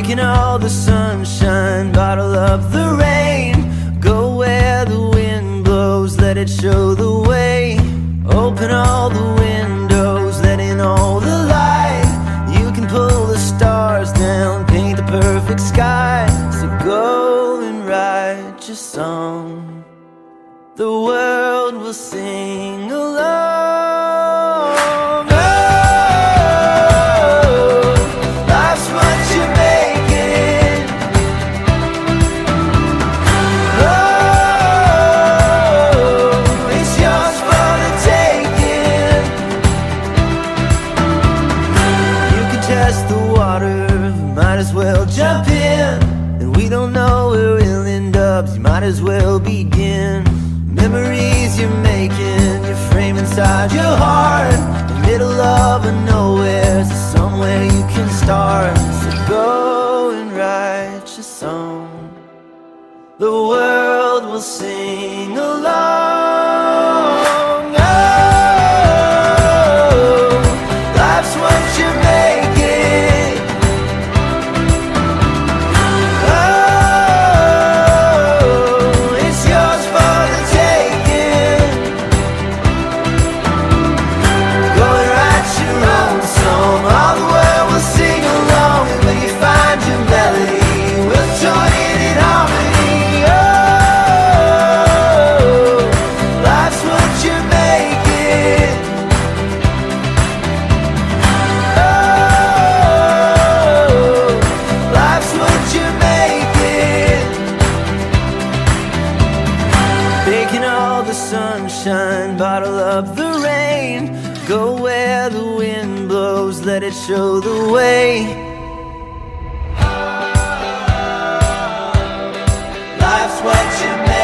Taking all the sunshine, bottle up the rain. Go where the wind blows, let it show the way. Open all the windows, let in all the light. You can pull the stars down, paint the perfect sky. So go and write your song. The world will sing along. Test the water, might as well jump in. And we don't know where we'll end up, so you might as well begin. Memories you're making, you frame inside your heart. The middle of a nowhere, so somewhere you can start. So go and write your song. The world will sing along. Oh, life's what you make. Sunshine, bottle up the rain. Go where the wind blows, let it show the way. Life's what you make.